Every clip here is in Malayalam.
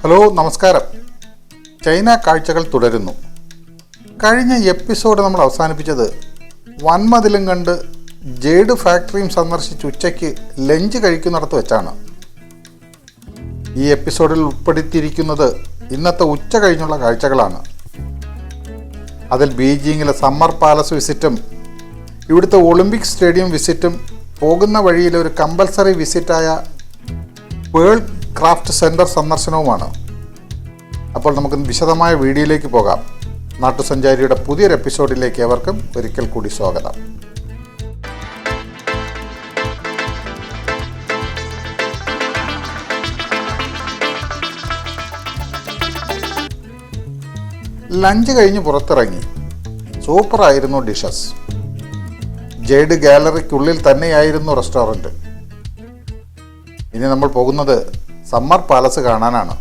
ഹലോ, നമസ്കാരം. ചൈന കാഴ്ചകൾ തുടരുന്നു. കഴിഞ്ഞ എപ്പിസോഡ് നമ്മൾ അവസാനിപ്പിച്ചത് വൻമതിലും കണ്ട് ജേഡ് ഫാക്ടറിയും സന്ദർശിച്ച് ഉച്ചയ്ക്ക് ലഞ്ച് കഴിക്കുന്നിടത്ത് വെച്ചാണ്. ഈ എപ്പിസോഡിൽ ഉൾപ്പെടുത്തിയിരിക്കുന്നത് ഇന്നത്തെ ഉച്ച കഴിഞ്ഞുള്ള കാഴ്ചകളാണ്. അതിൽ ബീജിങ്ങിലെ സമ്മർ പാലസ് വിസിറ്റും ഇവിടുത്തെ ഒളിമ്പിക് സ്റ്റേഡിയം വിസിറ്റും പോകുന്ന വഴിയിലെ ഒരു കമ്പൽസറി വിസിറ്റായ പേൾ ക്രാഫ്റ്റ് സെൻറ്റർ സന്ദർശനവുമാണ്. അപ്പോൾ നമുക്ക് വിശദമായ വീഡിയോയിലേക്ക് പോകാം. നാട്ടുസഞ്ചാരിയുടെ പുതിയൊരു എപ്പിസോഡിലേക്ക് ഏവർക്കും ഒരിക്കൽ കൂടി സ്വാഗതം. ലഞ്ച് കഴിഞ്ഞ് പുറത്തിറങ്ങി. സൂപ്പറായിരുന്നു ഡിഷസ്. ജേഡ് ഗാലറിക്കുള്ളിൽ തന്നെയായിരുന്നു റെസ്റ്റോറൻറ്റ്. ഇനി നമ്മൾ പോകുന്നത് സമ്മർ പാലസ് കാണാനാണ്.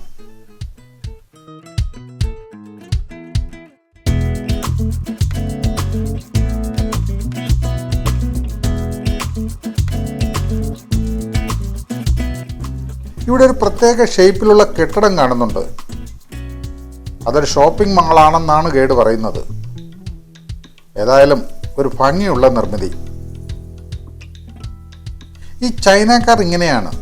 ഇവിടെ ഒരു പ്രത്യേക ഷേപ്പിലുള്ള കെട്ടിടം കാണുന്നുണ്ട്. അതൊരു ഷോപ്പിംഗ് മാളാണെന്നാണ് ഗൈഡ് പറയുന്നത്. ഏതായാലും ഒരു ഭംഗിയുള്ള നിർമ്മിതി. ഈ ചൈനക്കാർ ഇങ്ങനെയാണ്,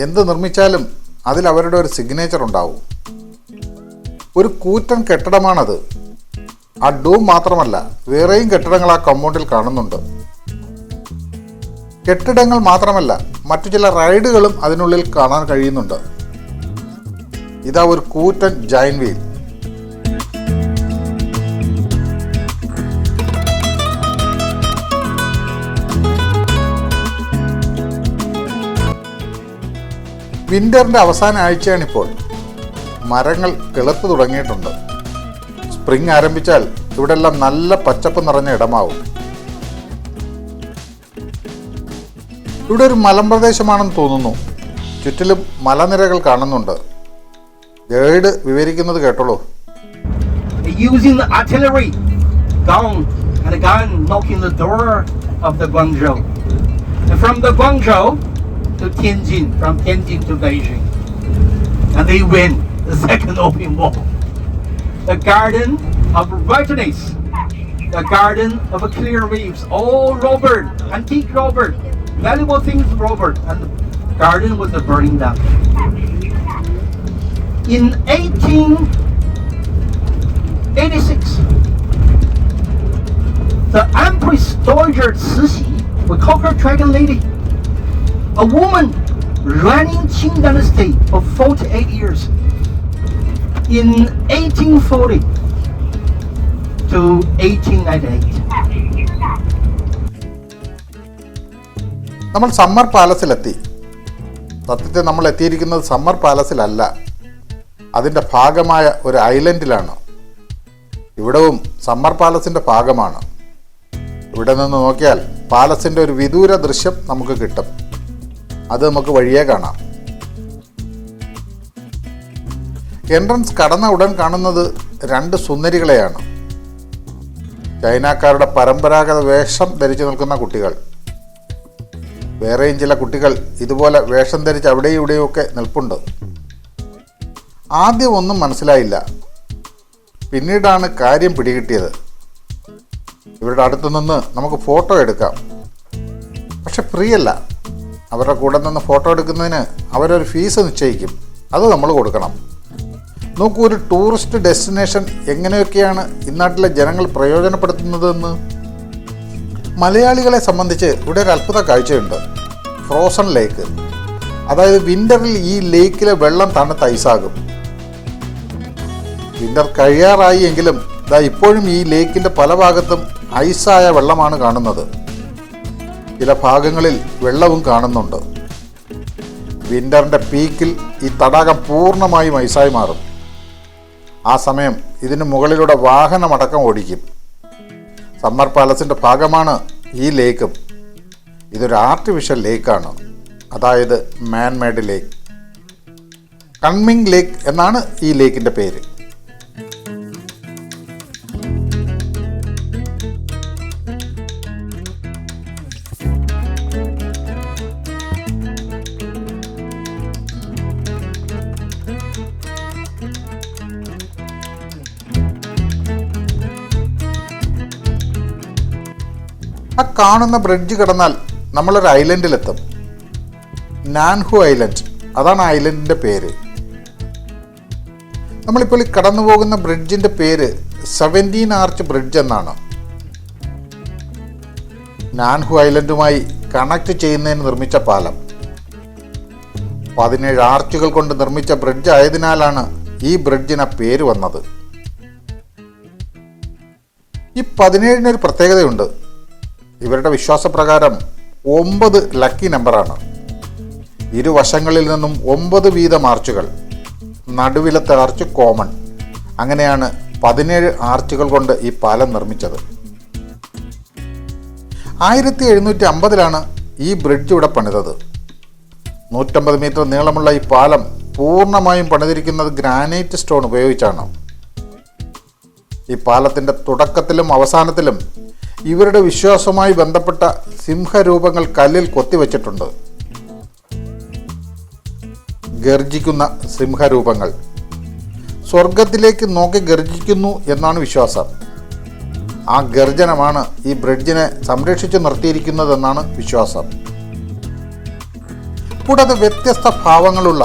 എന്ത് നിർമ്മിച്ചാലും അതിൽ അവരുടെ ഒരു സിഗ്നേച്ചർ ഉണ്ടാവും. ഒരു കൂറ്റൻ കെട്ടിടമാണത്. ആ ഡൂം മാത്രമല്ല, വേറെയും കെട്ടിടങ്ങൾ ആ കമ്പൗണ്ടിൽ കാണുന്നുണ്ട്. കെട്ടിടങ്ങൾ മാത്രമല്ല, മറ്റു ചില റൈഡുകളും അതിനുള്ളിൽ കാണാൻ കഴിയുന്നുണ്ട്. ഇതാ ഒരു കൂറ്റൻ ജയന്റ് വീൽ. വിന്ററിൻ്റെ അവസാന ആഴ്ചയാണിപ്പോൾ. മരങ്ങൾ കിളുത്ത് തുടങ്ങിയിട്ടുണ്ട്. സ്പ്രിംഗ് ആരംഭിച്ചാൽ ഇവിടെല്ലാം നല്ല പച്ചപ്പ് നിറഞ്ഞ ഇടമാവും. ഇവിടെ ഒരു മലമ്പ്രദേശമാണെന്ന് തോന്നുന്നു. ചുറ്റിലും മലനിരകൾ കാണുന്നുണ്ട്. ഗൈഡ് വിവരിക്കുന്നത് കേട്ടോളൂ. Using the artillery gun and a gun knocking the door of the Guangzhou. And from the Guangzhou to Tianjin, from Tianjin to Beijing. And they win the Second Opium War. The garden of brightness, the garden of clear reefs, all Robert, antique Robert, valuable things Robert, and the garden was burning down. In 1886, the Empress Dowager Cixi, we call her Dragon Lady, a woman running Qing Dynasty for 48 years. In 1840 to 1898. നമ്മൾ സമ്മർ പാലസിലെത്തി. സത്യത്തിൽ നമ്മൾ എത്തിയിരിക്കുന്നത് സമ്മർ പാലസിലല്ല, അതിൻ്റെ ഭാഗമായ ഒരു ഐലൻഡിലാണ്. ഇവിടവും സമ്മർ പാലസിൻ്റെ ഭാഗമാണ്. ഇവിടെ നിന്ന് നോക്കിയാൽ പാലസിൻ്റെ ഒരു വിദൂര ദൃശ്യം നമുക്ക് കിട്ടും. അത് നമുക്ക് വഴിയേ കാണാം. എൻട്രൻസ് കടന്ന ഉടൻ കാണുന്നത് രണ്ട് സുന്ദരികളെയാണ്. ചൈനക്കാരുടെ പരമ്പരാഗത വേഷം ധരിച്ചു നിൽക്കുന്ന കുട്ടികൾ. വേറെയും ചില കുട്ടികൾ ഇതുപോലെ വേഷം ധരിച്ച് അവിടെയും ഇവിടെയുമൊക്കെ നിൽപ്പുണ്ട്. ആദ്യം ഒന്നും മനസ്സിലായില്ല. പിന്നീടാണ് കാര്യം പിടികിട്ടിയത്. ഇവരുടെ അടുത്ത് നിന്ന് നമുക്ക് ഫോട്ടോ എടുക്കാം. പക്ഷെ ഫ്രീ അല്ല. അവരുടെ കൂടെ നിന്ന് ഫോട്ടോ എടുക്കുന്നതിന് അവരൊരു ഫീസ് നിശ്ചയിക്കും. അത് നമ്മൾ കൊടുക്കണം. നോക്കൂ, ഒരു ടൂറിസ്റ്റ് ഡെസ്റ്റിനേഷൻ എങ്ങനെയൊക്കെയാണ് ഇന്നാട്ടിലെ ജനങ്ങൾ പ്രയോജനപ്പെടുത്തുന്നതെന്ന്. മലയാളികളെ സംബന്ധിച്ച് ഇവിടെ ഒരു അത്ഭുത കാഴ്ചയുണ്ട്. ഫ്രോസൺ ലേക്ക്. അതായത് വിൻ്ററിൽ ഈ ലേക്കിലെ വെള്ളം തണുത്ത് ഐസാകും. വിൻ്റർ കഴിയാറായി എങ്കിലും ഇപ്പോഴും ഈ ലേക്കിൻ്റെ പല ഭാഗത്തും ഐസായ വെള്ളമാണ് കാണുന്നത്. ചില ഭാഗങ്ങളിൽ വെള്ളവും കാണുന്നുണ്ട്. വിൻ്ററിൻ്റെ പീക്കിൽ ഈ തടാകം പൂർണ്ണമായും ഐസായി മാറും. ആ സമയം ഇതിന് മുകളിലൂടെ വാഹനമടക്കം ഓടിക്കും. സമ്മർ പാലസിൻ്റെ ഭാഗമാണ് ഈ ലേക്കും. ഇതൊരു ആർട്ടിഫിഷ്യൽ ലേക്കാണ്, അതായത് മാൻമേഡ് ലേക്ക്. കൺമിങ് ലേക്ക് എന്നാണ് ഈ ലേക്കിൻ്റെ പേര്. ആ കാണുന്ന ബ്രിഡ്ജ് കടന്നാൽ നമ്മളൊരു ഐലൻഡിലെത്തും. നാൻഹു ഐലൻഡ്, അതാണ് ഐലൻഡിൻ്റെ പേര്. നമ്മളിപ്പോൾ ഈ കടന്നു പോകുന്ന ബ്രിഡ്ജിൻ്റെ പേര് 17 ആർച്ച് ബ്രിഡ്ജ് എന്നാണ്. നാൻഹു ഐലൻഡുമായി കണക്ട് ചെയ്യുന്നതിന് നിർമ്മിച്ച പാലം. 17 ആർച്ചുകൾ കൊണ്ട് നിർമ്മിച്ച ബ്രിഡ്ജ് ആയതിനാലാണ് ഈ ബ്രിഡ്ജിന് പേര് വന്നത്. ഈ 17-നൊരു പ്രത്യേകതയുണ്ട്. ഇവരുടെ വിശ്വാസപ്രകാരം 9 ലക്കി നമ്പറാണ്. ഇരുവശങ്ങളിൽ നിന്നും 9 വീതം ആർച്ചുകൾ, നടുവിലത്തെ ആർച്ച് കോമൺ. അങ്ങനെയാണ് 17 ആർച്ചുകൾ കൊണ്ട് ഈ പാലം നിർമ്മിച്ചത്. 1750-ലാണ് ഈ ബ്രിഡ്ജ് ഇവിടെ പണിതത്. 150 മീറ്റർ നീളമുള്ള ഈ പാലം പൂർണ്ണമായും പണിതിരിക്കുന്നത് ഗ്രാനൈറ്റ് സ്റ്റോൺ ഉപയോഗിച്ചാണ്. ഈ പാലത്തിൻ്റെ തുടക്കത്തിലും അവസാനത്തിലും ഇവരുടെ വിശ്വാസവുമായി ബന്ധപ്പെട്ട സിംഹരൂപങ്ങൾ കല്ലിൽ കൊത്തിവെച്ചിട്ടുണ്ട്. ഗർജിക്കുന്ന സിംഹരൂപങ്ങൾ സ്വർഗത്തിലേക്ക് നോക്കി ഗർജിക്കുന്നു എന്നാണ് വിശ്വാസം. ആ ഗർജനമാണ് ഈ ബ്രിഡ്ജിനെ സംരക്ഷിച്ചു നിർത്തിയിരിക്കുന്നതെന്നാണ് വിശ്വാസം. കൂടാതെ വ്യത്യസ്ത ഭാവങ്ങളുള്ള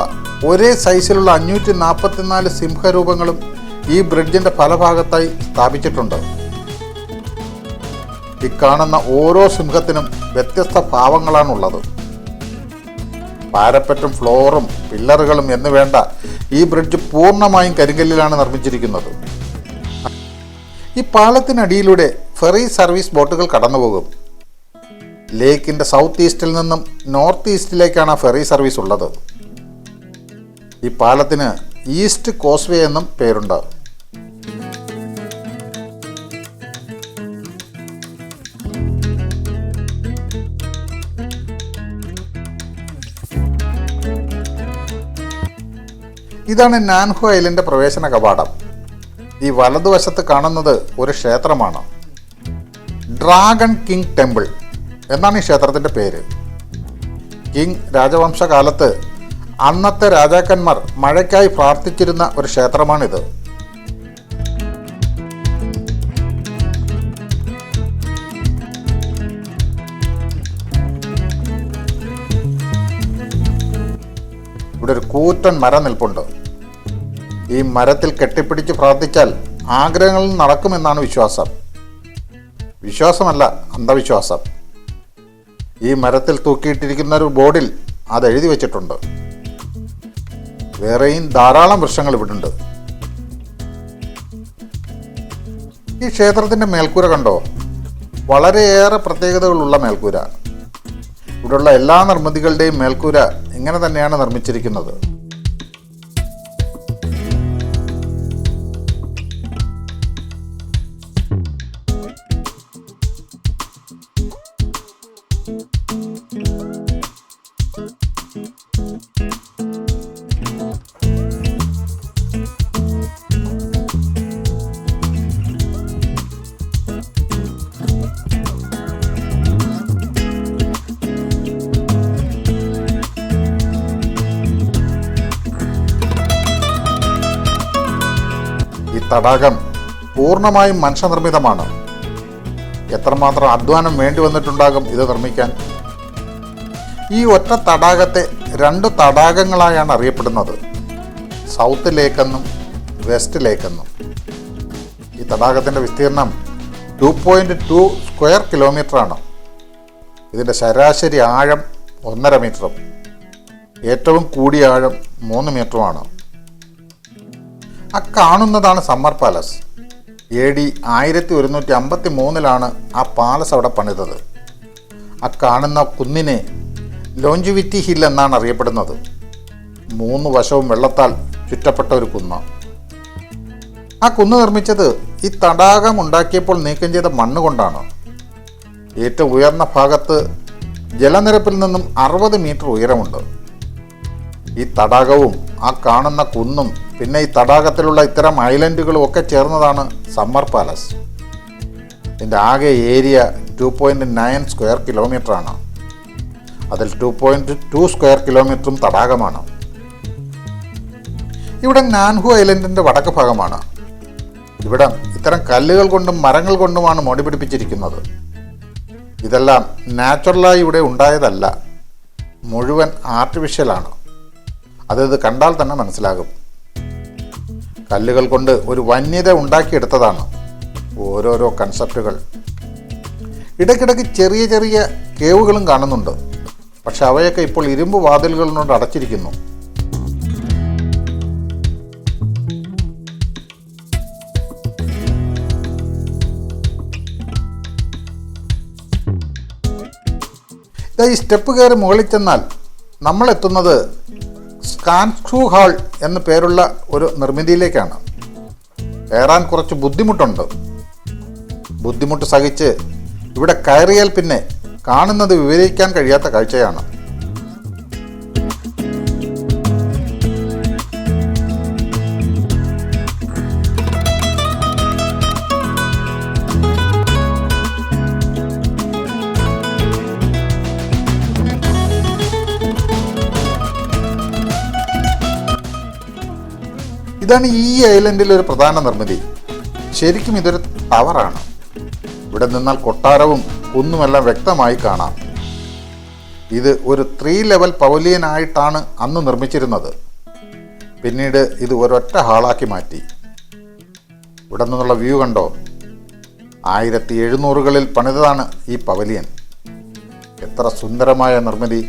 ഒരേ സൈസിലുള്ള 544 സിംഹരൂപങ്ങളും ഈ ബ്രിഡ്ജിൻ്റെ പലഭാഗത്തായി സ്ഥാപിച്ചിട്ടുണ്ട്. ഈ കാണുന്ന ഓരോ സിംഹത്തിനും വ്യത്യസ്ത ഭാവങ്ങളാണുള്ളത്. പാരപ്പറ്റും ഫ്ലോറും പില്ലറുകളും എന്ന് വേണ്ട ഈ ബ്രിഡ്ജ് പൂർണ്ണമായും കരിങ്കല്ലിലാണ് നിർമ്മിച്ചിരിക്കുന്നത്. ഈ പാലത്തിനടിയിലൂടെ ഫെറി സർവീസ് ബോട്ടുകൾ കടന്നുപോകും. ലേക്കിൻ്റെ സൗത്ത് ഈസ്റ്റിൽ നിന്നും നോർത്ത് ഈസ്റ്റിലേക്കാണ് ആ ഫെറി സർവീസ് ഉള്ളത്. ഈ പാലത്തിന് ഈസ്റ്റ് കോസ്വേ എന്നും പേരുണ്ട്. ഇതാണ് നാൻഹു ഐലൻഡിൻ്റെ പ്രവേശന കവാടം. ഈ വലതുവശത്ത് കാണുന്നത് ഒരു ക്ഷേത്രമാണ്. ഡ്രാഗൺ കിങ് ടെമ്പിൾ എന്നാണ് ഈ ക്ഷേത്രത്തിൻ്റെ പേര്. കിങ് രാജവംശകാലത്ത് അന്നത്തെ രാജാക്കന്മാർ മഴയ്ക്കായി പ്രാർത്ഥിച്ചിരുന്ന ഒരു ക്ഷേത്രമാണിത്. ഇവിടെ ഒരു കൂറ്റൻ മരം നിൽപ്പുണ്ട്. ഈ മരത്തിൽ കെട്ടിപ്പിടിച്ച് പ്രാർത്ഥിച്ചാൽ ആഗ്രഹങ്ങൾ നടക്കുമെന്നാണ് വിശ്വാസം. വിശ്വാസമല്ല, അന്ധവിശ്വാസം. ഈ മരത്തിൽ തൂക്കിയിട്ടിരിക്കുന്ന ഒരു ബോർഡിൽ അത് എഴുതി വച്ചിട്ടുണ്ട്. വേറെയും ധാരാളം വൃക്ഷങ്ങൾ ഇവിടുണ്ട്. ഈ ക്ഷേത്രത്തിൻ്റെ മേൽക്കൂര കണ്ടോ? വളരെയേറെ പ്രത്യേകതകളുള്ള മേൽക്കൂര. ഇവിടെയുള്ള എല്ലാ നിർമ്മിതികളുടെയും മേൽക്കൂര ഇങ്ങനെ തന്നെയാണ് നിർമ്മിച്ചിരിക്കുന്നത്. തടാകം പൂർണ്ണമായും മനുഷ്യനിർമ്മിതമാണ്. എത്രമാത്രം അധ്വാനം വേണ്ടി വന്നിട്ടുണ്ടാകും ഇത് നിർമ്മിക്കാൻ. ഈ ഒറ്റ തടാകത്തെ 2 തടാകങ്ങളായാണ് അറിയപ്പെടുന്നത്, സൗത്ത് ലേക്ക് എന്നും വെസ്റ്റ് ലേക്ക് എന്നും. ഈ തടാകത്തിൻ്റെ വിസ്തീർണം 2.2 സ്ക്വയർ കിലോമീറ്ററാണ്. ഇതിൻ്റെ ശരാശരി ആഴം 1.5 മീറ്ററും ഏറ്റവും കൂടിയ ആഴം 3 മീറ്ററുമാണ്. ആ കാണുന്നതാണ് സമ്മർ പാലസ്. AD 1153-ലാണ് ആ പാലസ് അവിടെ പണിതത്. ആ കാണുന്ന കുന്നിനെ ലോഞ്ചിവിറ്റി ഹിൽ എന്നാണ് അറിയപ്പെടുന്നത്. 3 വശവും വെള്ളത്താൽ ചുറ്റപ്പെട്ട ഒരു കുന്ന്. ആ കുന്ന് നിർമ്മിച്ചത് ഈ തടാകം ഉണ്ടാക്കിയപ്പോൾ നീക്കം ചെയ്ത മണ്ണ് കൊണ്ടാണ്. ഏറ്റവും ഉയർന്ന ഭാഗത്ത് ജലനിരപ്പിൽ നിന്നും 60 മീറ്റർ ഉയരമുണ്ട്. ഈ തടാകവും ആ കാണുന്ന കുന്നും പിന്നെ ഈ തടാകത്തിലുള്ള ഇത്തരം ഐലൻഡുകളും ഒക്കെ ചേർന്നതാണ് സമ്മർ പാലസ്. ഇതിൻ്റെ ആകെ ഏരിയ 2.9 സ്ക്വയർ കിലോമീറ്ററാണ്. അതിൽ 2.2 സ്ക്വയർ കിലോമീറ്ററും തടാകമാണ്. ഇവിടെ നാൻഹു ഐലൻഡിൻ്റെ വടക്ക് ഭാഗമാണ്. ഇവിടെ ഇത്തരം കല്ലുകൾ കൊണ്ടും മരങ്ങൾ കൊണ്ടുമാണ് മോടി പിടിപ്പിച്ചിരിക്കുന്നത്. ഇതെല്ലാം നാച്ചുറലായി ഇവിടെ ഉണ്ടായതല്ല, മുഴുവൻ ആർട്ടിഫിഷ്യലാണ്. അത് കണ്ടാൽ തന്നെ മനസ്സിലാകും. കല്ലുകൾ കൊണ്ട് ഒരു വന്യത ഉണ്ടാക്കിയെടുത്തതാണ് ഓരോരോ കൺസെപ്റ്റുകൾ. ഇടയ്ക്കിടയ്ക്ക് ചെറിയ ചെറിയ കേവുകളും കാണുന്നുണ്ട്. പക്ഷെ അവയൊക്കെ ഇപ്പോൾ ഇരുമ്പ് വാതിലുകൾ കൊണ്ട് അടച്ചിരിക്കുന്നു. ഈ സ്റ്റെപ്പ് കയറി മുകളിൽ ചെന്നാൽ നമ്മൾ എത്തുന്നത് സ്കാൻസ്ക്രൂ ഹാൾ എന്ന പേരുള്ള ഒരു നിർമ്മിതിയിലേക്കാണ്. കയറാൻ കുറച്ച് ബുദ്ധിമുട്ടുണ്ട്. ബുദ്ധിമുട്ട് സഹിച്ച് ഇവിടെ കയറിയാൽ പിന്നെ കാണുന്നത് വിവരിക്കാൻ കഴിയാത്ത കാഴ്ചയാണ്. ഇതാണ് ഈ ഐലൻഡിലെ ഒരു പ്രധാന നിർമ്മിതി. ശരിക്കും ഇതൊരു ടവറാണ്. ഇവിടെ നിന്നാൽ കൊട്ടാരവും കുന്നുമെല്ലാം വ്യക്തമായി കാണാം. ഇത് ഒരു 3 ലെവൽ പവലിയനായിട്ടാണ് അന്ന് നിർമ്മിച്ചിരുന്നത്. പിന്നീട് ഇത് ഒരൊറ്റ ഹാളാക്കി മാറ്റി. ഇവിടെ നിന്നുള്ള വ്യൂ കണ്ടോ? 1700കളിൽ പണിതതാണ് ഈ പവലിയൻ. എത്ര സുന്ദരമായ നിർമ്മിതി!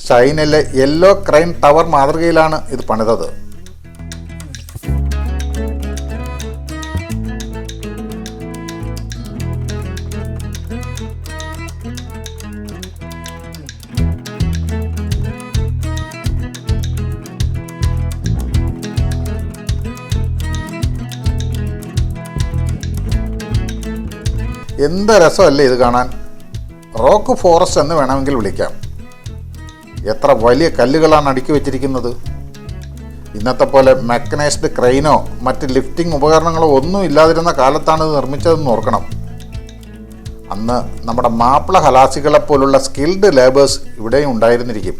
ചൈനയിലെ യെല്ലോ ക്രൈൻ ടവർ മാതൃകയിലാണ് ഇത് പണിതത്. എന്ത് രസമല്ലേ ഇത് കാണാൻ! റോക്ക് ഫോറസ്റ്റ് എന്ന് വേണമെങ്കിൽ വിളിക്കാം. എത്ര വലിയ കല്ലുകളാണ് അടുക്കി വെച്ചിരിക്കുന്നത്! ഇന്നത്തെ പോലെ മെക്കനൈസ്ഡ് ക്രെയിനോ മറ്റ് ലിഫ്റ്റിംഗ് ഉപകരണങ്ങളോ ഒന്നും ഇല്ലാതിരുന്ന കാലത്താണ് ഇത് നിർമ്മിച്ചതെന്ന് ഓർക്കണം. അന്ന് നമ്മുടെ മാപ്പിള ഹലാസികളെപ്പോലുള്ള സ്കിൽഡ് ലേബേഴ്സ് ഇവിടെയും ഉണ്ടായിരുന്നിരിക്കും.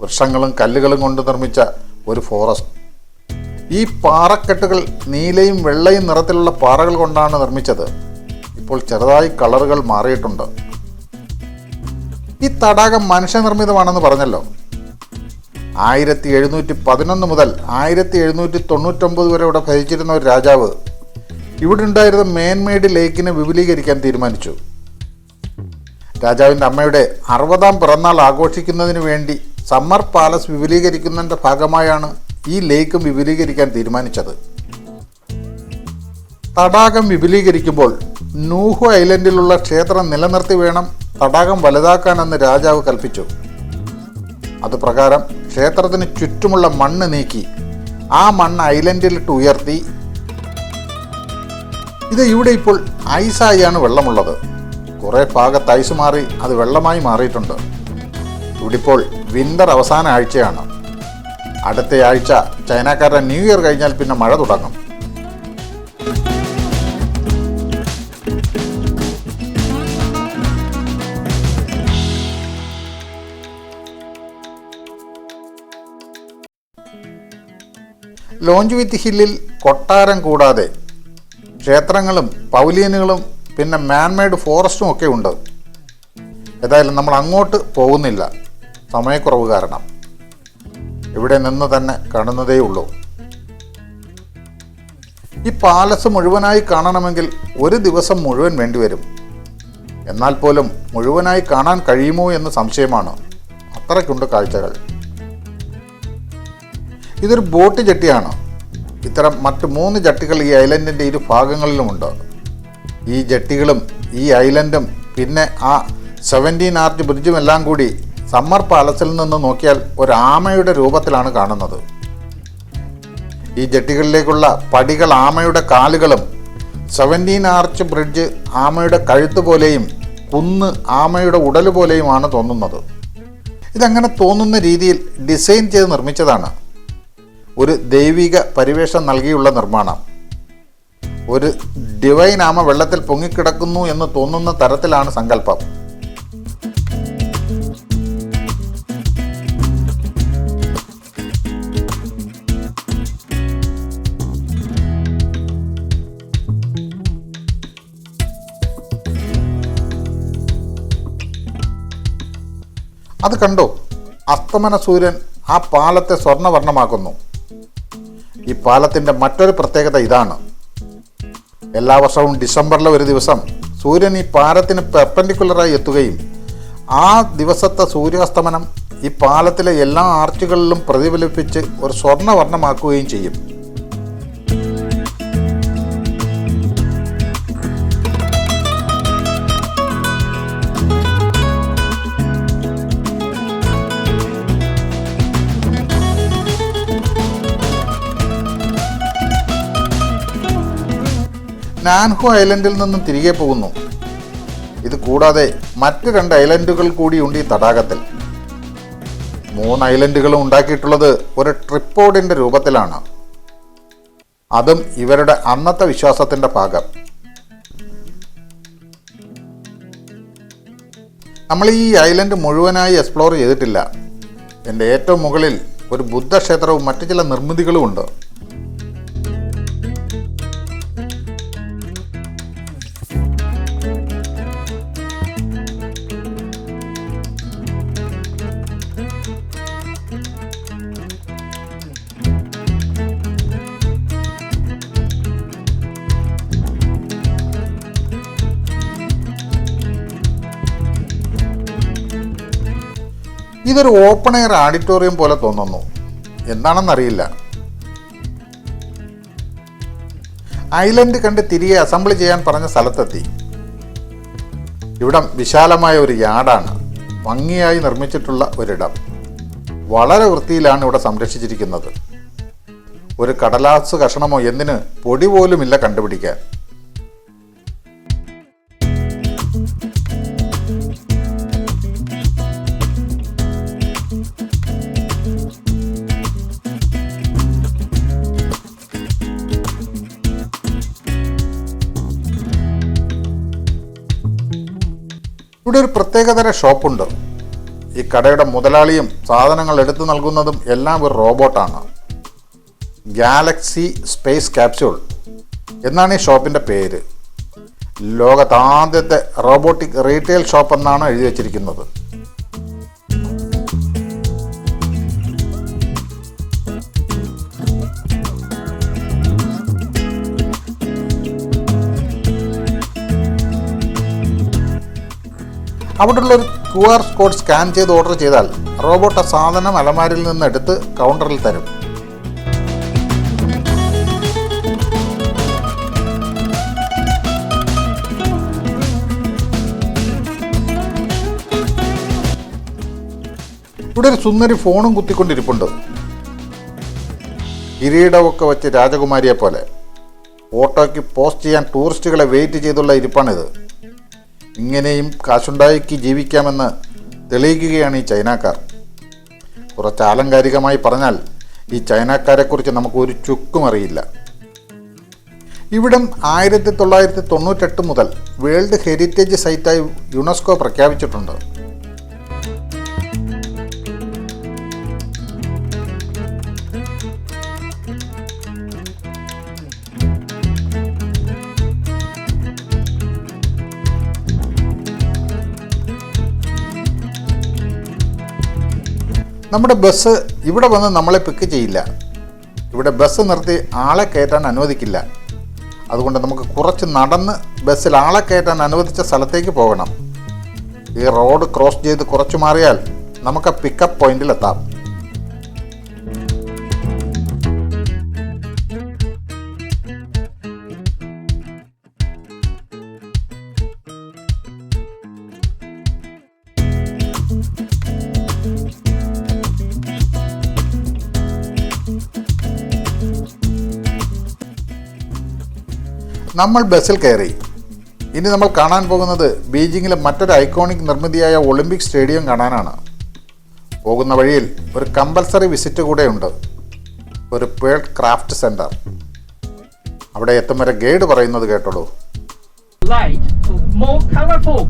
വൃക്ഷങ്ങളും കല്ലുകളും കൊണ്ട് നിർമ്മിച്ച ഒരു ഫോറസ്റ്റ്. ഈ പാറക്കെട്ടുകൾ നീലയും വെള്ളയും നിറത്തിലുള്ള പാറകൾ കൊണ്ടാണ് നിർമ്മിച്ചത്. ഇപ്പോൾ ചെറുതായി കളറുകൾ മാറിയിട്ടുണ്ട്. ഈ തടാകം മനുഷ്യനിർമ്മിതമാണെന്ന് പറഞ്ഞല്ലോ. 1711 മുതൽ 1799 വരെ ഇവിടെ ഭരിച്ചിരുന്ന ഒരു രാജാവ് ഇവിടെ ഉണ്ടായിരുന്ന മേൻമേഡ് ലേക്കിനെ വിപുലീകരിക്കാൻ തീരുമാനിച്ചു. രാജാവിൻ്റെ അമ്മയുടെ 60ാം പിറന്നാൾ ആഘോഷിക്കുന്നതിന് വേണ്ടി സമ്മർ പാലസ് വിപുലീകരിക്കുന്നതിൻ്റെ ഭാഗമായാണ് ഈ ലേക്കും വിപുലീകരിക്കാൻ തീരുമാനിച്ചത്. തടാകം വിപുലീകരിക്കുമ്പോൾ നൂഹു ഐലൻഡിലുള്ള ക്ഷേത്രം നിലനിർത്തി വേണം തടാകം വലുതാക്കാനെന്ന് രാജാവ് കൽപ്പിച്ചു. അതുപ്രകാരം ക്ഷേത്രത്തിന് ചുറ്റുമുള്ള മണ്ണ് നീക്കി ആ മണ്ണ് ഐലൻഡിലിട്ട് ഉയർത്തി. ഇവിടെ ഇപ്പോൾ ഐസായാണ് വെള്ളമുള്ളത്. കുറേ ഭാഗത്ത് ഐസ് മാറി അത് വെള്ളമായി മാറിയിട്ടുണ്ട്. ഇവിടിപ്പോൾ വിന്റർ അവസാന ആഴ്ചയാണ്. അടുത്ത ആഴ്ച ചൈനക്കാരുടെ ന്യൂ ഇയർ കഴിഞ്ഞാൽ പിന്നെ മഴ തുടങ്ങും. ലോഞ്ച് വിത്ത് ഹില്ലിൽ കൊട്ടാരം കൂടാതെ ക്ഷേത്രങ്ങളും പവലിയനുകളും പിന്നെ മാൻമെയ്ഡ് ഫോറസ്റ്റും ഒക്കെ ഉണ്ട്. ഏതായാലും നമ്മൾ അങ്ങോട്ട് പോകുന്നില്ല, സമയക്കുറവ് കാരണം. ഇവിടെ നിന്ന് തന്നെ കാണുന്നതേ ഉള്ളൂ. ഈ പാലസ് മുഴുവനായി കാണണമെങ്കിൽ ഒരു ദിവസം മുഴുവൻ വേണ്ടിവരും. എന്നാൽ പോലും മുഴുവനായി കാണാൻ കഴിയുമോ എന്ന് സംശയമാണ്. അത്രയ്ക്കുണ്ട് കാഴ്ചകൾ. ഇതൊരു ബോട്ട് ജെട്ടിയാണ്. ഇത്തരം മറ്റ് 3 ജട്ടികൾ ഈ ഐലൻഡിൻ്റെ 2 ഭാഗങ്ങളിലുമുണ്ട്. ഈ ജട്ടികളും ഈ ഐലൻഡും പിന്നെ ആ 17 ആർച്ച് ബ്രിഡ്ജും എല്ലാം കൂടി സമ്മർ പാലസിൽ നിന്ന് നോക്കിയാൽ ഒരു ആമയുടെ രൂപത്തിലാണ് കാണുന്നത്. ഈ ജട്ടികളിലേക്കുള്ള പടികൾ ആമയുടെ കാലുകളും 17 ആർച്ച് ബ്രിഡ്ജ് ആമയുടെ കഴുത്ത് പോലെയും കുന്ന് ആമയുടെ ഉടല് പോലെയുമാണ് തോന്നുന്നത്. ഇതങ്ങനെ തോന്നുന്ന രീതിയിൽ ഡിസൈൻ ചെയ്ത് നിർമ്മിച്ചതാണ്. ഒരു ദൈവിക പരിവേഷം നൽകിയുള്ള നിർമ്മാണം. ഒരു ഡിവൈൻ ആമ വെള്ളത്തിൽ പൊങ്ങിക്കിടക്കുന്നു എന്ന് തോന്നുന്ന തരത്തിലാണ് സങ്കല്പം. അത് കണ്ടോ, അസ്തമന സൂര്യൻ ആ പാലത്തെ സ്വർണ്ണവർണ്ണമാക്കുന്നു. ഈ പാലത്തിൻ്റെ മറ്റൊരു പ്രത്യേകത ഇതാണ്. എല്ലാ വർഷവും ഡിസംബറിലെ ഒരു ദിവസം സൂര്യൻ ഈ പാലത്തിന് പെർപെൻഡിക്കുലറായി എത്തുകയും ആ ദിവസത്തെ സൂര്യാസ്തമനം ഈ പാലത്തിലെ എല്ലാ ആർച്ചുകളിലും പ്രതിഫലിപ്പിച്ച് ഒരു സ്വർണ്ണവർണ്ണമാക്കുകയും ചെയ്യും. നാൻഹു ഐലൻഡിൽ നിന്നും തിരികെ പോകുന്നു. ഇത് കൂടാതെ മറ്റ് 2 ഐലൻഡുകൾ കൂടിയുണ്ട് ഈ തടാകത്തിൽ. 3 ഐലൻഡുകളും ഉണ്ടാക്കിയിട്ടുള്ളത് ഒരു ട്രിപ്പോഡിൻ്റെ രൂപത്തിലാണ്. അതും ഇവരുടെ അന്നത്തെ വിശ്വാസത്തിൻ്റെ ഭാഗം. നമ്മൾ ഈ ഐലൻഡ് മുഴുവനായി എക്സ്പ്ലോർ ചെയ്തിട്ടില്ല. എൻ്റെ ഏറ്റവും മുകളിൽ ഒരു ബുദ്ധക്ഷേത്രവും മറ്റു ചില നിർമ്മിതികളും ഉണ്ട്. ഇതൊരു ഓപ്പൺ എയർ ഓഡിറ്റോറിയം പോലെ തോന്നുന്നു. എന്താണെന്നറിയില്ല. ഐലൻഡ് കണ്ട് തിരികെ അസംബിൾ ചെയ്യാൻ പറഞ്ഞ സ്ഥലത്തെത്തി. ഇവിടം വിശാലമായ ഒരു യാർഡാണ്. ഭംഗിയായി നിർമ്മിച്ചിട്ടുള്ള ഒരിടം. വളരെ വൃത്തിയിലാണ് ഇവിടെ സംരക്ഷിച്ചിരിക്കുന്നത്. ഒരു കടലാസ് കഷണമോ എന്തിന് പൊടി പോലുമില്ല കണ്ടുപിടിക്കാൻ. ഇവിടെ ഒരു പ്രത്യേകതര ഷോപ്പുണ്ട്. ഈ കടയുടെ മുതലാളിയും സാധനങ്ങൾ എടുത്തു നൽകുന്നതും എല്ലാം ഒരു റോബോട്ടാണ്. ഗാലക്സി സ്പേസ് ക്യാപ്സ്യൂൾ എന്നാണ് ഈ ഷോപ്പിൻ്റെ പേര്. ലോകത്ത് ആദ്യത്തെ റോബോട്ടിക് റീറ്റെയിൽ ഷോപ്പ് എന്നാണ് എഴുതി വച്ചിരിക്കുന്നത്. അവിടെയുള്ളൊരു QR കോഡ് സ്കാൻ ചെയ്ത് ഓർഡർ ചെയ്താൽ റോബോട്ട് സാധനം അലമാരിൽ നിന്ന് എടുത്ത് കൗണ്ടറിൽ തരും. ഇവിടെ ഒരു സുന്ദരി ഫോണും കുത്തിക്കൊണ്ടിരിപ്പുണ്ട്. കിരീടമൊക്കെ വെച്ച് രാജകുമാരിയെ പോലെ. ഫോട്ടോയ്ക്ക് പോസ്റ്റ് ചെയ്യാൻ ടൂറിസ്റ്റുകളെ വെയിറ്റ് ചെയ്തുള്ള ഇരിപ്പാണിത്. ഇങ്ങനെയും കാശുണ്ടാക്കി ജീവിക്കാമെന്ന് തെളിയിക്കുകയാണ് ഈ ചൈനക്കാർ. കുറച്ച് ആലങ്കാരികമായി പറഞ്ഞാൽ ഈ ചൈനക്കാരെക്കുറിച്ച് നമുക്ക് ഒരു ചുക്കും അറിയില്ല. ഇവിടം 1998 മുതൽ വേൾഡ് ഹെറിറ്റേജ് സൈറ്റായി യുനെസ്കോ പ്രഖ്യാപിച്ചിട്ടുണ്ട്. നമ്മുടെ ബസ് ഇവിടെ വന്ന് നമ്മളെ പിക്ക് ചെയ്യില്ല. ഇവിടെ ബസ് നിർത്തി ആളെ കയറ്റാൻ അനുവദിക്കില്ല. അതുകൊണ്ട് നമുക്ക് കുറച്ച് നടന്ന് ബസ്സിൽ ആളെ കയറ്റാൻ അനുവദിച്ച സ്ഥലത്തേക്ക് പോകണം. ഈ റോഡ് ക്രോസ് ചെയ്ത് കുറച്ച് മാറിയാൽ നമുക്ക് പിക്കപ്പ് പോയിന്റിലെത്താം. നമ്മൾ ബസ്സിൽ കയറി. ഇനി നമ്മൾ കാണാൻ പോകുന്നത് ബീജിങ്ങിലെ മറ്റൊരു ഐക്കോണിക് നിർമ്മിതിയായ ഒളിമ്പിക് സ്റ്റേഡിയം കാണാനാണ്. പോകുന്ന വഴിയിൽ ഒരു കമ്പൽസറി വിസിറ്റ് കൂടെയുണ്ട്, ഒരു പേൾ ക്രാഫ്റ്റ് സെൻറ്റർ. അവിടെ എത്തും വരെ ഗൈഡ് പറയുന്നത് കേട്ടോളൂ. Light, so more colorful.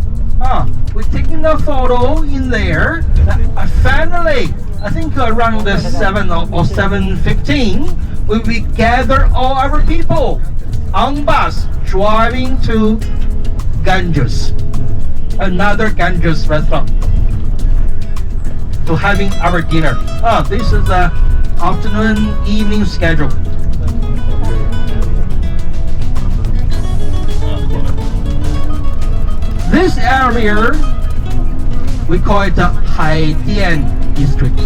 We're taking a photo in there. Finally, I think around the 7 or 7:15, we gather all our people on bus driving to Ganges, another Ganges restaurant. to having our dinner. This is the afternoon evening schedule. This area we call it the Haidian district.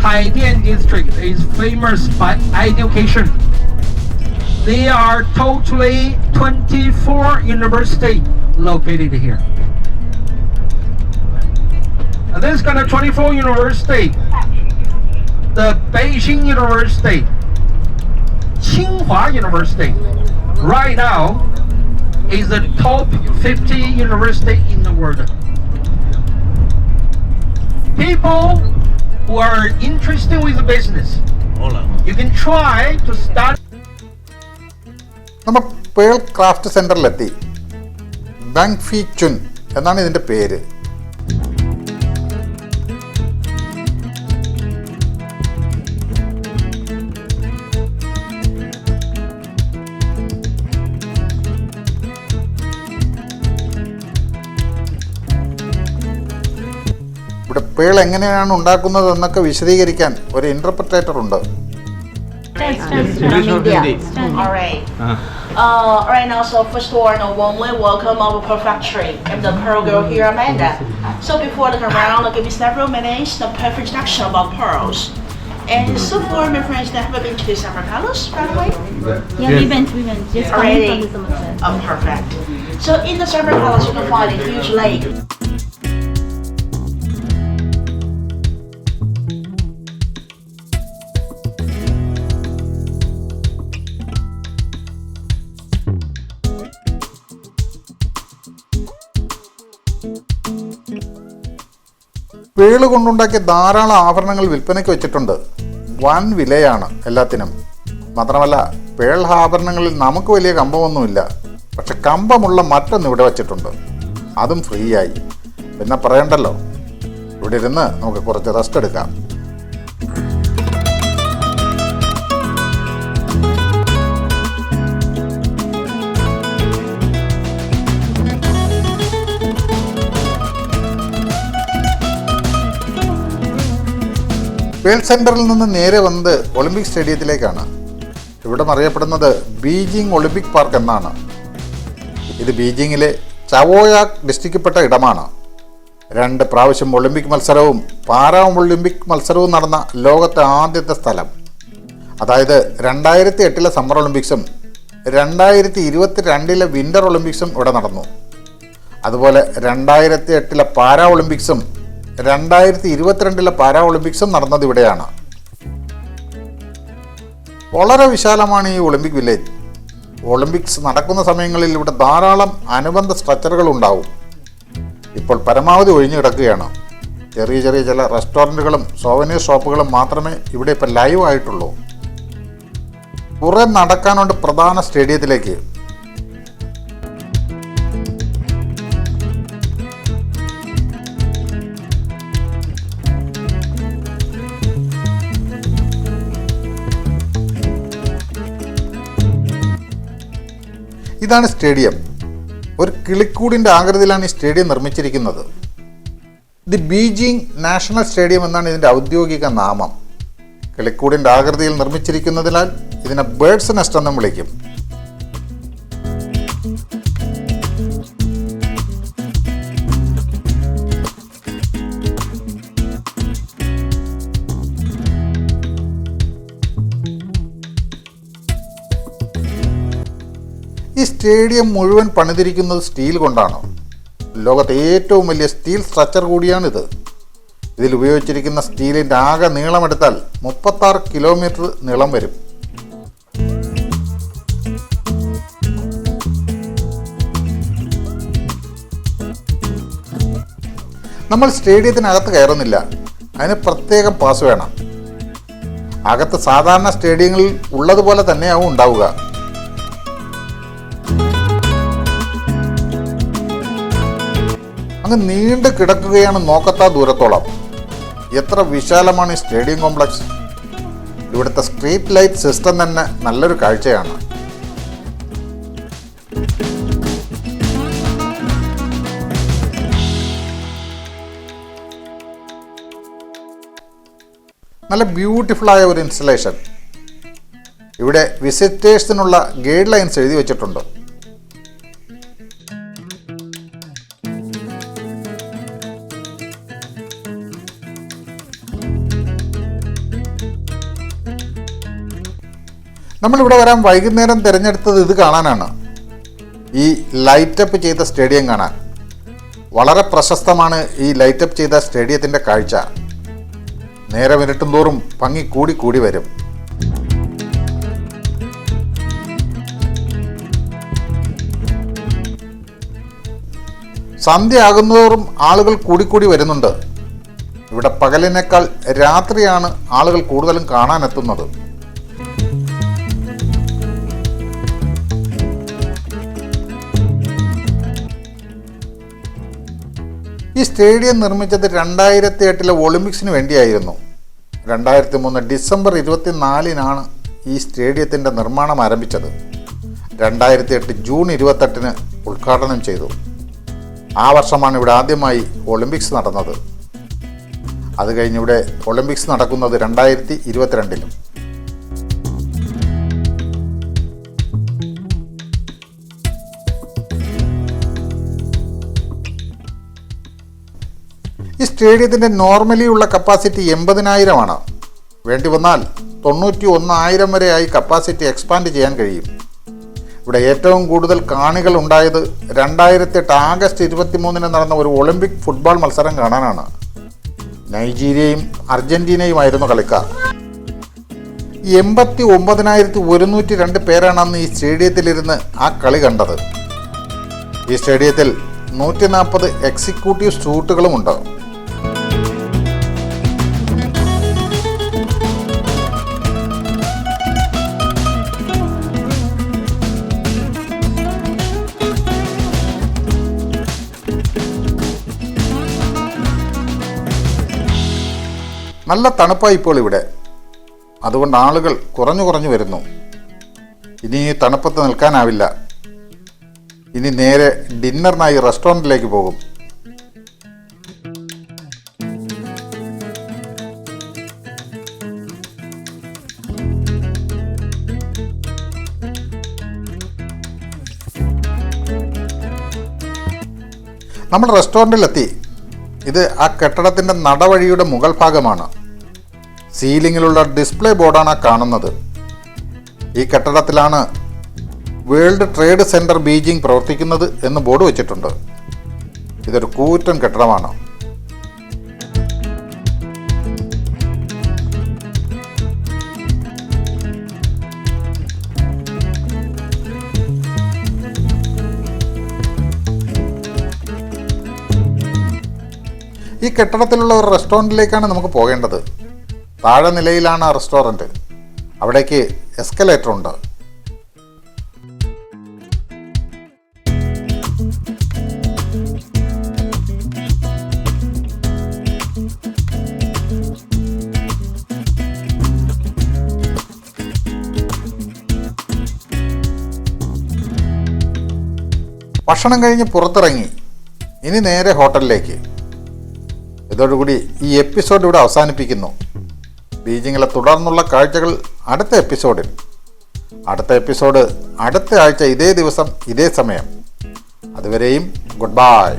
Haidian district is famous by education. There are totally 24 universities located here. And this kind of 24 university, the Beijing University, Tsinghua University, right now is the top 50 university in the world. People who are interested with business, you can try to start. നമ്മൾ പേൾ ക്രാഫ്റ്റ് സെൻറ്ററിലെത്തി. ബാങ് ഫി ചുൻ എന്നാണ് ഇതിൻ്റെ പേര്. ഇവിടെ പേൾ എങ്ങനെയാണ് ഉണ്ടാക്കുന്നത് എന്നൊക്കെ വിശദീകരിക്കാൻ ഒരു ഇൻ്റർപ്രറ്റേറ്റർ ഉണ്ട്. From India. All right. Right now, so first of all, warmly welcome our Pearl Factory. I'm the Pearl girl here, Amanda. So before the around, give me several minutes the perfect introduction about pearls. And so far, my friends that have been to the Summer Palace, by the way. Yeah, we went. Just coming from the summer set. Perfect. So in the Summer Palace, you can find a huge lake. Pearl കൊണ്ടുണ്ടാക്കിയ ധാരാളം ആഭരണങ്ങൾ വിൽപ്പനയ്ക്ക് വെച്ചിട്ടുണ്ട്. വൻ വിലയാണ് എല്ലാത്തിനും. മാത്രമല്ല പേൾ ആഭരണങ്ങളിൽ നമുക്ക് വലിയ കമ്പമൊന്നുമില്ല. പക്ഷെ കമ്പമുള്ള മറ്റൊന്ന് ഇവിടെ വച്ചിട്ടുണ്ട്. അതും ഫ്രീ ആയി. പിന്നെ പറയണ്ടല്ലോ. ഇവിടെ ഇരുന്ന് നമുക്ക് കുറച്ച് റെസ്റ്റ് എടുക്കാം. പേൾ സെൻറ്ററിൽ നിന്ന് നേരെ വന്നത് ഒളിമ്പിക് സ്റ്റേഡിയത്തിലേക്കാണ്. ഇവിടം അറിയപ്പെടുന്നത് ബീജിംഗ് ഒളിമ്പിക് പാർക്ക് എന്നാണ്. ഇത് ബീജിങ്ങിലെ ചവോയാക് ഡിസ്ട്രിക്റ്റിൽപ്പെട്ട ഇടമാണ്. 2 പ്രാവശ്യം ഒളിമ്പിക് മത്സരവും പാരാ ഒളിമ്പിക് മത്സരവും നടന്ന ലോകത്തെ ആദ്യത്തെ സ്ഥലം. അതായത് 2008 സമ്മർ ഒളിമ്പിക്സും 2022 വിൻ്റർ ഒളിമ്പിക്സും ഇവിടെ നടന്നു. അതുപോലെ 2008 പാരാ ഒളിമ്പിക്സും 2022 പാരാ ഒളിമ്പിക്സും നടന്നത് ഇവിടെയാണ്. വളരെ വിശാലമാണ് ഈ ഒളിമ്പിക് വില്ലേജ്. ഒളിമ്പിക്സ് നടക്കുന്ന സമയങ്ങളിൽ ഇവിടെ ധാരാളം അനുബന്ധ സ്ട്രക്ചറുകൾ ഉണ്ടാവും. ഇപ്പോൾ പരമാവധി ഒഴിഞ്ഞു കിടക്കുകയാണ്. ചെറിയ ചെറിയ ചില റെസ്റ്റോറൻറ്റുകളും സോവനീർ ഷോപ്പുകളും മാത്രമേ ഇവിടെ ഇപ്പോൾ ലൈവ് ആയിട്ടുള്ളൂ. കുറേ നടക്കാനുണ്ട് പ്രധാന സ്റ്റേഡിയത്തിലേക്ക്. ഇതാണ് സ്റ്റേഡിയം. ഒരു കിളിക്കൂടിൻ്റെ ആകൃതിയിലാണ് ഈ സ്റ്റേഡിയം നിർമ്മിച്ചിരിക്കുന്നത്. ദി ബീജിംഗ് നാഷണൽ സ്റ്റേഡിയം എന്നാണ് ഇതിൻ്റെ ഔദ്യോഗിക നാമം. കിളിക്കൂടിൻ്റെ ആകൃതിയിൽ നിർമ്മിച്ചിരിക്കുന്നതിനാൽ ഇതിനെ ബേർഡ്സ് നെസ്റ്റ് എന്നും വിളിക്കും. ഈ സ്റ്റേഡിയം മുഴുവൻ പണിതിരിക്കുന്നത് സ്റ്റീൽ കൊണ്ടാണ്. ലോകത്തെ ഏറ്റവും വലിയ സ്റ്റീൽ സ്ട്രക്ചർ കൂടിയാണിത്. ഇതിൽ ഉപയോഗിച്ചിരിക്കുന്ന സ്റ്റീലിൻ്റെ ആകെ നീളമെടുത്താൽ 36 കിലോമീറ്റർ നീളം വരും. നമ്മൾ സ്റ്റേഡിയത്തിനകത്ത് കയറുന്നില്ല. അതിന് പ്രത്യേകം പാസ് വേണം. അകത്ത് സാധാരണ സ്റ്റേഡിയങ്ങളിൽ ഉള്ളതുപോലെ തന്നെയാവും ഉണ്ടാവുക. അങ്ങ് നീണ്ടു കിടക്കുകയാണ് നോക്കത്താ ദൂരത്തോളം. എത്ര വിശാലമാണ് ഈ സ്റ്റേഡിയം കോംപ്ലക്സ്. ഇവിടുത്തെ സ്ട്രീറ്റ് ലൈറ്റ് സിസ്റ്റം തന്നെ നല്ലൊരു കാഴ്ചയാണ്. നല്ല ബ്യൂട്ടിഫുള്ളായ ഒരു ഇൻസ്റ്റലേഷൻ. ഇവിടെ വിസിറ്റേഴ്സിനുള്ള ഗൈഡ് ലൈൻസ് എഴുതി വച്ചിട്ടുണ്ട്. നമ്മളിവിടെ വരാൻ വൈകുന്നേരം തിരഞ്ഞെടുത്തത് ഇത് കാണാനാണ്, ഈ ലൈറ്റപ്പ് ചെയ്ത സ്റ്റേഡിയം കാണാൻ. വളരെ പ്രശസ്തമാണ് ഈ ലൈറ്റപ്പ് ചെയ്ത സ്റ്റേഡിയത്തിൻ്റെ കാഴ്ച. നേരം ഇരുട്ടും തോറും ഭംഗി കൂടി കൂടി വരും. സന്ധ്യ ആകുന്നതോറും ആളുകൾ കൂടിക്കൂടി വരുന്നുണ്ട്. ഇവിടെ പകലിനേക്കാൾ രാത്രിയാണ് ആളുകൾ കൂടുതലും കാണാനെത്തുന്നത്. ഈ സ്റ്റേഡിയം നിർമ്മിച്ചത് 2008 ഒളിമ്പിക്സിന് വേണ്ടിയായിരുന്നു. 2003 ഡിസംബർ 24 ഈ സ്റ്റേഡിയത്തിൻ്റെ നിർമ്മാണം ആരംഭിച്ചത്. 2008 ജൂൺ 28 ഉദ്ഘാടനം ചെയ്തു. ആ വർഷമാണ് ഇവിടെ ആദ്യമായി ഒളിമ്പിക്സ് നടന്നത്. അത് കഴിഞ്ഞ് ഇവിടെ ഒളിമ്പിക്സ് നടക്കുന്നത് 2022. ഈ സ്റ്റേഡിയത്തിൻ്റെ നോർമലി ഉള്ള കപ്പാസിറ്റി 80,000 വേണ്ടി വന്നാൽ 91,000 വരെയായി കപ്പാസിറ്റി എക്സ്പാൻഡ് ചെയ്യാൻ കഴിയും. ഇവിടെ ഏറ്റവും കൂടുതൽ കാണികൾ ഉണ്ടായത് 2008 ആഗസ്റ്റ് 23 നടന്ന ഒരു ഒളിമ്പിക് ഫുട്ബോൾ മത്സരം കാണാനാണ്. നൈജീരിയയും അർജന്റീനയുമായിരുന്നു കളിക്കാർ. 89,102 പേരാണ് അന്ന് ഈ സ്റ്റേഡിയത്തിലിരുന്ന് ആ കളി കണ്ടത്. ഈ സ്റ്റേഡിയത്തിൽ 140 എക്സിക്യൂട്ടീവ് സൂട്ടുകളുമുണ്ട്. നല്ല തണുപ്പായി ഇപ്പോൾ ഇവിടെ. അതുകൊണ്ട് ആളുകൾ കുറഞ്ഞു വരുന്നു. ഇനി ഈ തണുപ്പത്ത് നിൽക്കാനാവില്ല. ഇനി നേരെ ഡിന്നറിനായി റെസ്റ്റോറൻറ്റിലേക്ക് പോകും. നമ്മൾ റെസ്റ്റോറൻറ്റിലെത്തി. ഇത് ആ കെട്ടിടത്തിൻ്റെ നടവഴിയുടെ മുകൾ ഭാഗമാണ്. സീലിങ്ങിലുള്ള ഡിസ്പ്ലേ ബോർഡാണ് ആ കാണുന്നത്. ഈ കെട്ടിടത്തിലാണ് വേൾഡ് ട്രേഡ് സെൻറ്റർ ബീജിംഗ് പ്രവർത്തിക്കുന്നത് എന്ന് ബോർഡ് വെച്ചിട്ടുണ്ട്. ഇതൊരു കൂറ്റൻ കെട്ടിടമാണ്. ഈ കെട്ടിടത്തിലുള്ള ഒരു റെസ്റ്റോറൻറ്റിലേക്കാണ് നമുക്ക് പോകേണ്ടത്. താഴെ നിലയിലാണ് ആ റെസ്റ്റോറൻറ്റ്. അവിടേക്ക് എസ്കലേറ്റർ ഉണ്ട്. ഭക്ഷണം കഴിഞ്ഞ് പുറത്തിറങ്ങി. ഇനി നേരെ ഹോട്ടലിലേക്ക്. ഇതോടുകൂടി ഈ എപ്പിസോഡ് ഇവിടെ അവസാനിപ്പിക്കുന്നു. ബീജിങ്ങിലെ തുടർന്നുള്ള കാഴ്ചകൾ അടുത്ത എപ്പിസോഡിൽ. അടുത്ത എപ്പിസോഡ് അടുത്ത ആഴ്ച ഇതേ ദിവസം ഇതേ സമയം. അതുവരെയും ഗുഡ് ബൈ.